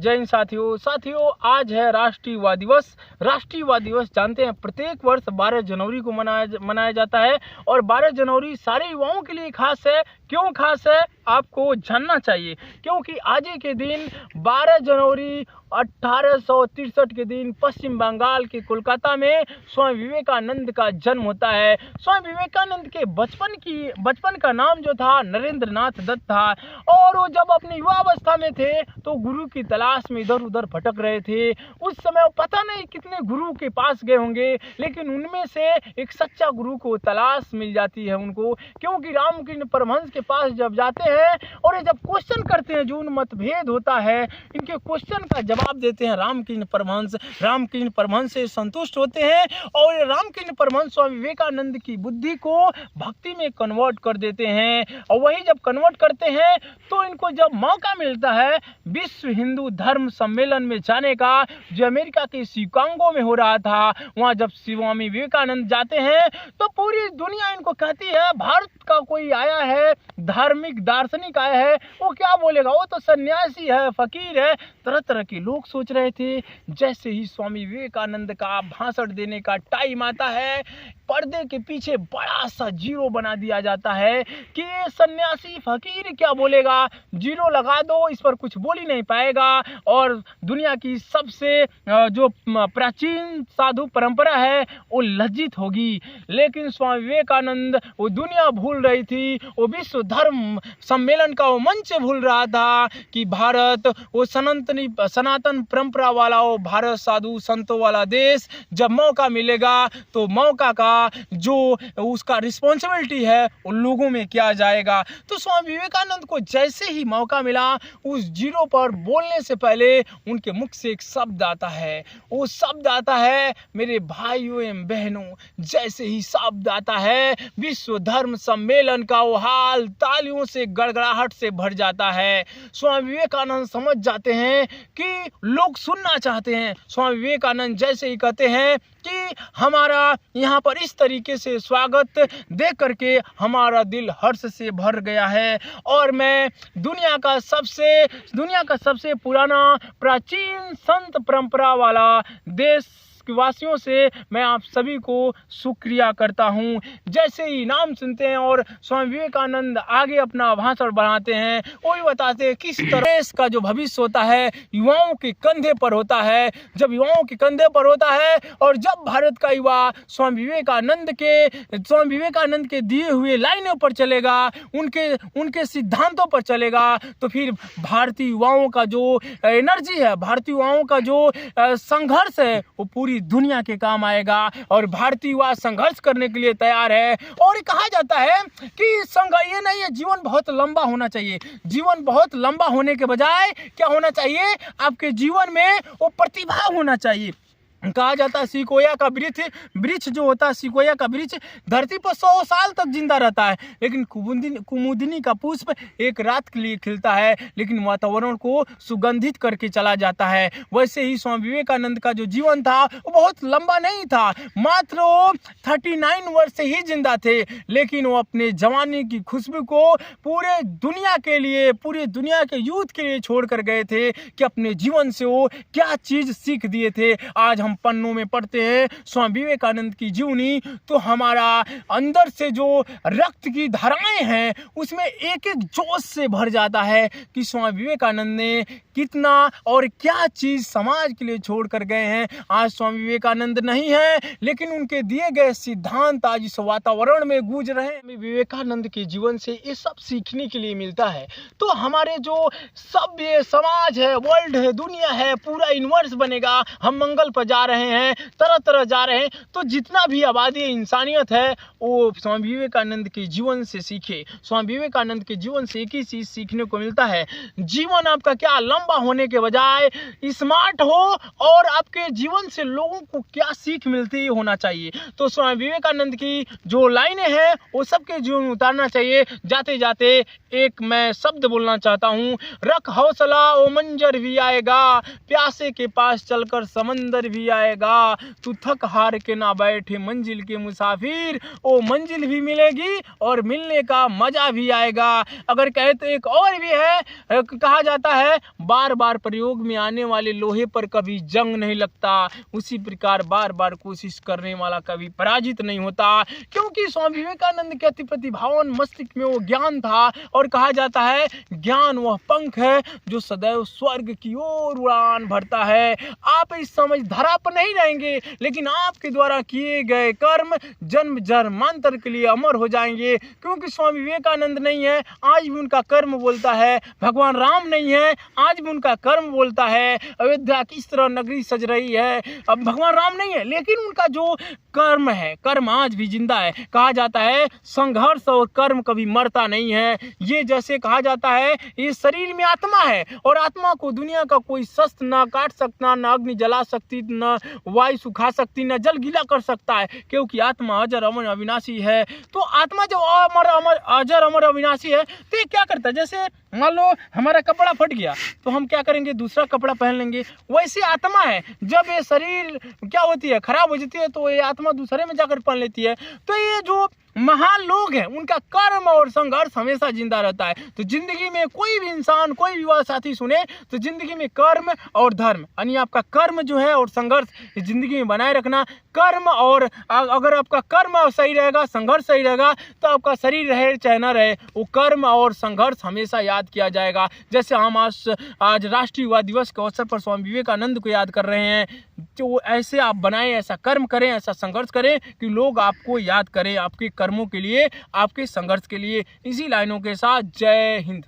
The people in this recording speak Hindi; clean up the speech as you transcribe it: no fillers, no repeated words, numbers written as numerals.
जय हिंद साथियों, आज है राष्ट्रीय युवा दिवस। राष्ट्रीय युवा दिवस जानते हैं प्रत्येक वर्ष 12 जनवरी को मनाया जाता है और 12 जनवरी सारे युवाओं के लिए खास है। क्यों खास है आपको जानना चाहिए, क्योंकि आज ही के दिन 12 जनवरी 1863 के दिन पश्चिम बंगाल के कोलकाता में स्वामी विवेकानंद का जन्म होता है। स्वामी विवेकानंद के बचपन का नाम जो था नरेंद्रनाथ दत्त था और वो जब अपनी युवावस्था में थे तो गुरु की तलाश में इधर उधर भटक रहे थे। उस समय पता नहीं कितने गुरु के पास गए होंगे, लेकिन उनमें से एक सच्चा गुरु को तलाश मिल जाती है उनको, क्योंकि रामकृष्ण परमहंस के पास जब जाते हैं और ये जब क्वेश्चन करते हैं, जो उन मतभेद होता है इनके क्वेश्चन का जवाब देते हैं रामकृष्ण परमहंस से संतुष्ट होते हैं और रामकृष्ण परमहंस स्वामी विवेकानंद की बुद्धि को भक्ति में कन्वर्ट कर देते हैं। और वही जब कन्वर्ट करते हैं तो इनको जब मौका मिलता है विश्व हिंदू धर्म सम्मेलन में जाने का, जो अमेरिका के शिकागो में हो रहा था, वहां जब स्वामी विवेकानंद जाते हैं तो पूरी दुनिया इनको कहती है भारत का कोई आया है, धार्मिक दार्शनिक आया है, वो क्या बोलेगा, वो तो सन्यासी है, फकीर है। तरह तरह के लोग सोच रहे थे। जैसे ही स्वामी विवेकानंद का भाषण देने का टाइम आता है, पर्दे के पीछे बड़ा सा जीरो बना दिया जाता है कि ये सन्यासी फकीर क्या बोलेगा, जीरो लगा दो, इस पर कुछ बोल ही नहीं पाएगा और दुनिया की सबसे जो प्राचीन साधु परंपरा है वो लज्जित होगी। लेकिन स्वामी विवेकानंद वो दुनिया भूल रही थी, वो विश्व धर्म सम्मेलन का वो मंच भूल रहा था कि भारत वो सनातन परंपरा वाला, वो भारत साधु संतों वाला देश, जब मौका मिलेगा तो मौका का जो उसका रिस्पॉन्सिबिलिटी है उन लोगों में किया जाएगा। तो स्वामी विवेकानंद को जैसे ही मौका मिला, उस जीरो पर बोलने से पहले उनके मुख से एक शब्द आता है, वो शब्द आता है मेरे भाइयों एवं बहनों। जैसे ही शब्द आता है विश्व धर्म सम्मेलन का वो हाल तालियों से गड़गड़ाहट से भर जाता है। स्वामी विवेकानंद समझ जाते हैं कि लोग सुनना चाहते हैं। स्वामी विवेकानंद जैसे ही कहते हैं कि हमारा यहाँ पर इस तरीके से स्वागत देख करके हमारा दिल हर्ष से भर गया है और मैं दुनिया का सबसे पुराना प्राचीन संत परंपरा वाला देश वासियों से मैं आप सभी को शुक्रिया करता हूं। जैसे ही नाम सुनते हैं और स्वामी विवेकानंद आगे अपना भाषण बढ़ाते हैं, वो भी बताते हैं किस तरह देश का जो भविष्य होता है युवाओं के कंधे पर होता है। जब युवाओं के कंधे पर होता है और जब भारत का युवा स्वामी विवेकानंद के दिए हुए लाइनों पर चलेगा, उनके सिद्धांतों पर चलेगा, तो फिर भारतीय युवाओं का जो एनर्जी है, भारतीय युवाओं का जो संघर्ष है, वो पूरी दुनिया के काम आएगा और भारतीय युवा संघर्ष करने के लिए तैयार है। और कहा जाता है कि ये नहीं है जीवन बहुत लंबा होना चाहिए। जीवन बहुत लंबा होने के बजाय क्या होना चाहिए, आपके जीवन में वो प्रतिभा होना चाहिए। कहा जाता है सिकोया का वृक्ष जो होता है, सिकोया का वृक्ष धरती पर 100 साल तक जिंदा रहता है, लेकिन कुमुदिनी का पुष्प एक रात के लिए खिलता है, लेकिन वातावरण को सुगंधित करके चला जाता है। वैसे ही स्वामी विवेकानंद का जो जीवन था वो बहुत लंबा नहीं था, मात्र 39 वर्ष से ही जिंदा थे, लेकिन वो अपने जवानी की खुशबू को पूरे दुनिया के यूथ के लिए छोड़ कर गए थे कि अपने जीवन से वो क्या चीज सीख दिए थे। आज हम पन्नों में पढ़ते हैं स्वामी विवेकानंद की जीवनी, तो हमारा अंदर से जो रक्त की धाराएं हैं उसमें एक एक जोश से भर जाता है कि स्वामी विवेकानंद ने कितना और क्या चीज समाज के लिए छोड़ कर गए हैं। आज स्वामी विवेकानंद नहीं है, लेकिन उनके दिए गए सिद्धांत आज इस वातावरण में गूंज रहे हैं। विवेकानंद के जीवन से ये सब सीखने के लिए मिलता है। तो हमारे जो सभ्य समाज है, वर्ल्ड है, दुनिया है, पूरा यूनिवर्स बनेगा, हम मंगल पर जा रहे हैं, तरह तरह जा रहे हैं, तो जितना भी आबादी इंसानियत है वो स्वामी विवेकानंद के जीवन से सीखे। स्वामी विवेकानंद के जीवन से एक ही चीज सीखने को मिलता है, जीवन आपका क्या लंबा होने के बजाय स्मार्ट हो और आपके जीवन से लोगों को क्या सीख मिलती होना चाहिए। तो स्वामी विवेकानंद की जो लाइनें हैं वो सबके जीवन में उतारना चाहिए। जाते जाते एक मैं शब्द बोलना चाहता हूँ, रख हौसला वो मंजर भी आएगा, प्यासे के पास चलकर समंदर भी आएगा। तू थक हार के ना बैठे मंजिल के मुसाफिर, ओ मंजिल भी मिलेगी और मिलने का मजा भी आएगा। अगर कहे तो एक और भी है, कहा जाता है बार बार प्रयोग में आने वाले लोहे पर कभी जंग नहीं लगता, उसी प्रकार बार बार कोशिश करने वाला कभी पराजित नहीं होता। क्योंकि स्वामी विवेकानंद के अति प्रतिभावान मस्तिष्क में वो ज्ञान था, और कहा जाता है ज्ञान वह पंख है जो सदैव स्वर्ग की ओर उड़ान भरता है। आप इस समझ धारा पर नहीं रहेंगे, लेकिन आपके द्वारा किए गए कर्म जन्म जन्मांतर के लिए अमर हो जाएंगे। क्योंकि स्वामी विवेकानंद नहीं है, आज भी उनका कर्म बोलता है। भगवान राम नहीं है, आज भी उनका कर्म बोलता है। अयोध्या किस तरह नगरी सज रही है, अब भगवान राम नहीं है, लेकिन उनका जो कर्म है, कर्म आज भी जिंदा है। कहा जाता है संघर्ष और कर्म कभी मरता नहीं है। ये जैसे कहा जाता है ये शरीर में आत्मा है, और आत्मा को दुनिया का कोई शस्त्र ना काट सकता, ना अग्नि जला सकती, ना वायु सुखा सकती, ना जल गीला कर सकता है, क्योंकि आत्मा अजर अमर अविनाशी है। तो आत्मा जब अजर अमर अविनाशी है तो ये क्या करता है, जैसे मान लो हमारा कपड़ा फट गया तो हम क्या करेंगे, दूसरा कपड़ा पहन लेंगे। वैसे आत्मा है, जब ये शरीर क्या होती है, खराब हो जाती है, तो ये आत्मा दूसरे में जाकर पहन लेती है। तो ये जो महान लोग हैं उनका कर्म और संघर्ष हमेशा जिंदा रहता है। तो जिंदगी में कोई भी इंसान, कोई भी युवा साथी सुने तो जिंदगी में कर्म और धर्म, यानी आपका कर्म जो है और संघर्ष जिंदगी में बनाए रखना। कर्म और अगर आपका कर्म सही रहेगा, संघर्ष सही रहेगा, तो आपका शरीर रहे चाहे ना रहे, वो कर्म और संघर्ष हमेशा याद किया जाएगा। जैसे हम आज राष्ट्रीय युवा दिवस के अवसर पर स्वामी विवेकानंद को याद कर रहे हैं, तो ऐसे आप बनाएं, ऐसा कर्म करें, ऐसा संघर्ष करें कि लोग आपको याद करें आपके कर्मों के लिए, आपके संघर्ष के लिए। इसी लाइनों के साथ जय हिंद।